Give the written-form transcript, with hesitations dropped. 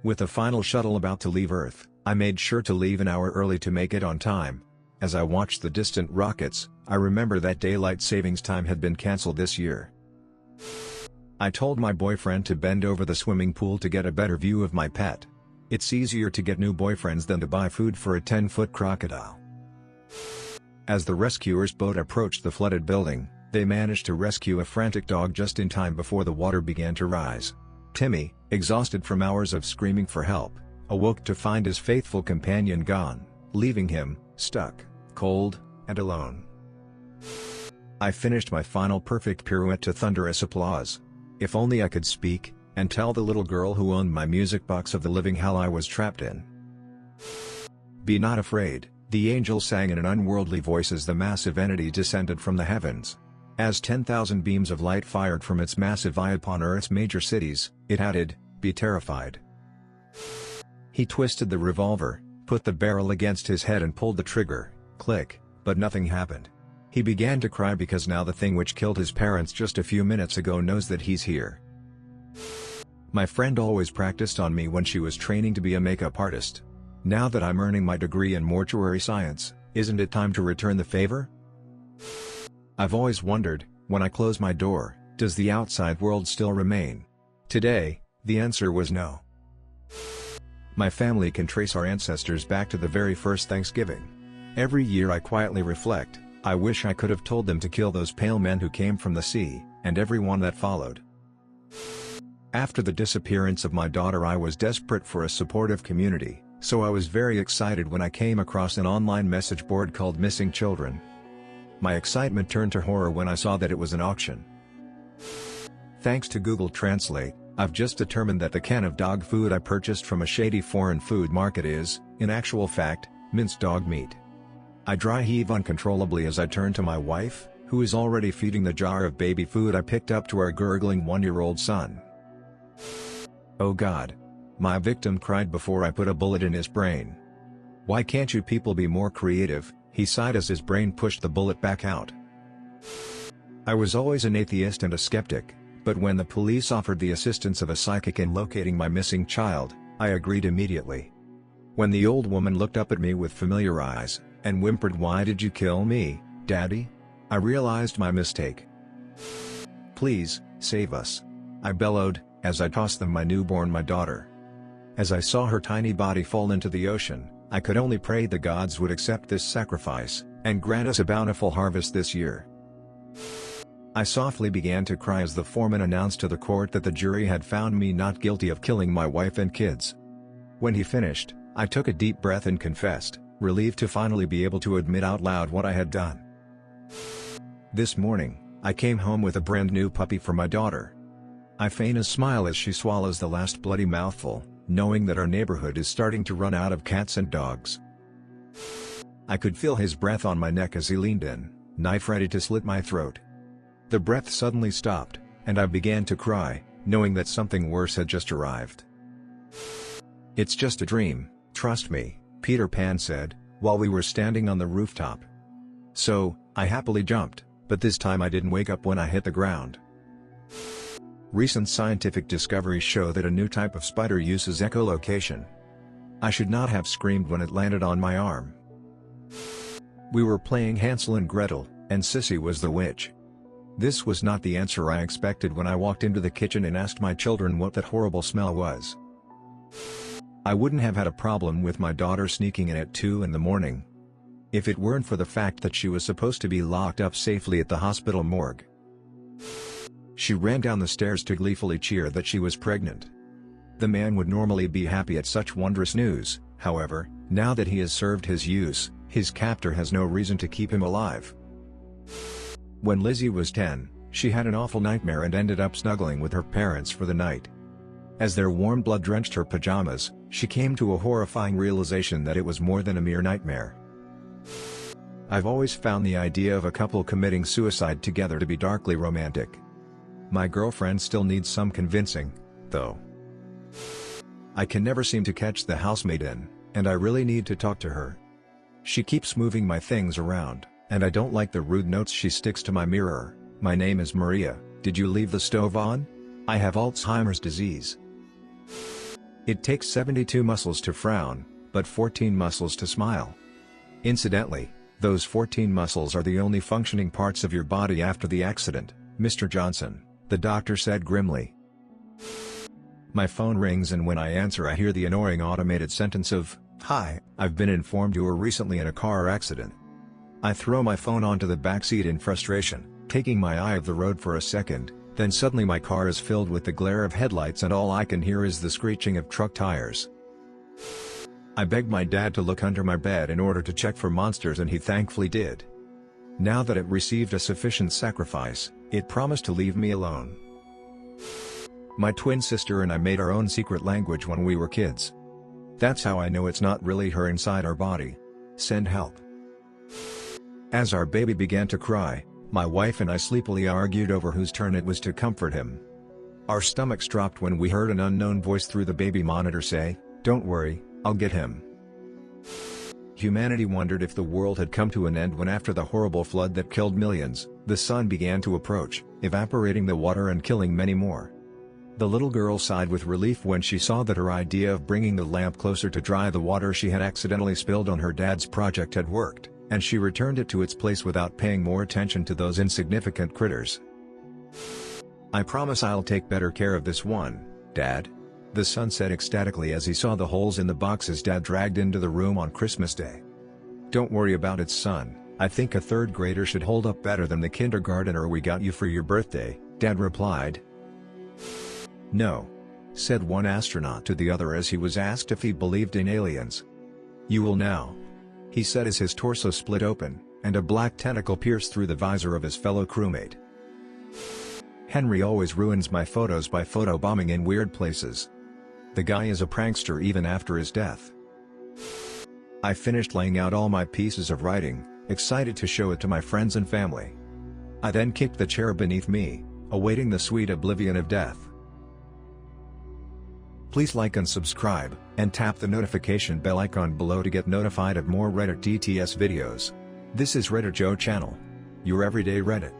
With the final shuttle about to leave Earth, I made sure to leave an hour early to make it on time. As I watched the distant rockets, I remember that daylight savings time had been cancelled this year. I told my boyfriend to bend over the swimming pool to get a better view of my pet. It's easier to get new boyfriends than to buy food for a 10-foot crocodile. As the rescuers' boat approached the flooded building, they managed to rescue a frantic dog just in time before the water began to rise. Timmy, exhausted from hours of screaming for help, awoke to find his faithful companion gone, leaving him, stuck, cold, and alone. I finished my final perfect pirouette to thunderous applause. If only I could speak, and tell the little girl who owned my music box of the living hell I was trapped in. "Be not afraid," the angel sang in an unworldly voice as the massive entity descended from the heavens. As 10,000 beams of light fired from its massive eye upon Earth's major cities, it added, "Be terrified." He twisted the revolver, put the barrel against his head and pulled the trigger, click, but nothing happened. He began to cry because now the thing which killed his parents just a few minutes ago knows that he's here. My friend always practiced on me when she was training to be a makeup artist. Now that I'm earning my degree in mortuary science, isn't it time to return the favor? I've always wondered, when I close my door, does the outside world still remain? Today, the answer was no. My family can trace our ancestors back to the very first Thanksgiving. Every year I quietly reflect, I wish I could have told them to kill those pale men who came from the sea, and everyone that followed. After the disappearance of my daughter, I was desperate for a supportive community, so I was very excited when I came across an online message board called Missing Children. My excitement turned to horror when I saw that it was an auction. Thanks to Google Translate, I've just determined that the can of dog food I purchased from a shady foreign food market is, in actual fact, minced dog meat. I dry heave uncontrollably as I turn to my wife, who is already feeding the jar of baby food I picked up to our gurgling 1-year-old son. "Oh God." My victim cried before I put a bullet in his brain. "Why can't you people be more creative?" he sighed as his brain pushed the bullet back out. I was always an atheist and a skeptic, but when the police offered the assistance of a psychic in locating my missing child, I agreed immediately. When the old woman looked up at me with familiar eyes, and whimpered, "Why did you kill me, Daddy?" I realized my mistake. "Please, save us," I bellowed, as I tossed them my newborn, my daughter. As I saw her tiny body fall into the ocean, I could only pray the gods would accept this sacrifice, and grant us a bountiful harvest this year. I softly began to cry as the foreman announced to the court that the jury had found me not guilty of killing my wife and kids. When he finished, I took a deep breath and confessed, relieved to finally be able to admit out loud what I had done. This morning, I came home with a brand new puppy for my daughter. I feign a smile as she swallows the last bloody mouthful, knowing that our neighborhood is starting to run out of cats and dogs. I could feel his breath on my neck as he leaned in, knife ready to slit my throat. The breath suddenly stopped, and I began to cry, knowing that something worse had just arrived. "It's just a dream, trust me," Peter Pan said, while we were standing on the rooftop. So, I happily jumped, but this time I didn't wake up when I hit the ground. Recent scientific discoveries show that a new type of spider uses echolocation. I should not have screamed when it landed on my arm. We were playing Hansel and Gretel, and Sissy was the witch. This was not the answer I expected when I walked into the kitchen and asked my children what that horrible smell was. I wouldn't have had a problem with my daughter sneaking in at 2 in the morning. If it weren't for the fact that she was supposed to be locked up safely at the hospital morgue. She ran down the stairs to gleefully cheer that she was pregnant. The man would normally be happy at such wondrous news, however, now that he has served his use, his captor has no reason to keep him alive. When Lizzie was 10, she had an awful nightmare and ended up snuggling with her parents for the night. As their warm blood drenched her pajamas, she came to a horrifying realization that it was more than a mere nightmare. I've always found the idea of a couple committing suicide together to be darkly romantic. My girlfriend still needs some convincing, though. I can never seem to catch the housemaid in, and I really need to talk to her. She keeps moving my things around, and I don't like the rude notes she sticks to my mirror. "My name is Maria, did you leave the stove on? I have Alzheimer's disease." It takes 72 muscles to frown, but 14 muscles to smile. Incidentally, those 14 muscles are the only functioning parts of your body after the accident, Mr. Johnson, the doctor said grimly. My phone rings and when I answer I hear the annoying automated sentence of, "Hi, I've been informed you were recently in a car accident." I throw my phone onto the backseat in frustration, taking my eye off the road for a second, then suddenly my car is filled with the glare of headlights and all I can hear is the screeching of truck tires. I begged my dad to look under my bed in order to check for monsters and he thankfully did. Now that it received a sufficient sacrifice, it promised to leave me alone. My twin sister and I made our own secret language when we were kids. That's how I know it's not really her inside our body. Send help. As our baby began to cry, my wife and I sleepily argued over whose turn it was to comfort him. Our stomachs dropped when we heard an unknown voice through the baby monitor say, "Don't worry, I'll get him." Humanity wondered if the world had come to an end when after the horrible flood that killed millions, the sun began to approach, evaporating the water and killing many more. The little girl sighed with relief when she saw that her idea of bringing the lamp closer to dry the water she had accidentally spilled on her dad's project had worked, and she returned it to its place without paying more attention to those insignificant critters. "I promise I'll take better care of this one, Dad," the son said ecstatically as he saw the holes in the boxes Dad dragged into the room on Christmas Day. "Don't worry about it, son, I think a third grader should hold up better than the kindergartner we got you for your birthday," Dad replied. "No," said one astronaut to the other as he was asked if he believed in aliens. "You will now," he said as his torso split open, and a black tentacle pierced through the visor of his fellow crewmate. "Henry always ruins my photos by photobombing in weird places. The guy is a prankster even after his death." I finished laying out all my pieces of writing, excited to show it to my friends and family. I then kicked the chair beneath me, awaiting the sweet oblivion of death. Please like and subscribe, and tap the notification bell icon below to get notified of more Reddit DTS videos. This is Reddit Joe channel, your everyday Reddit.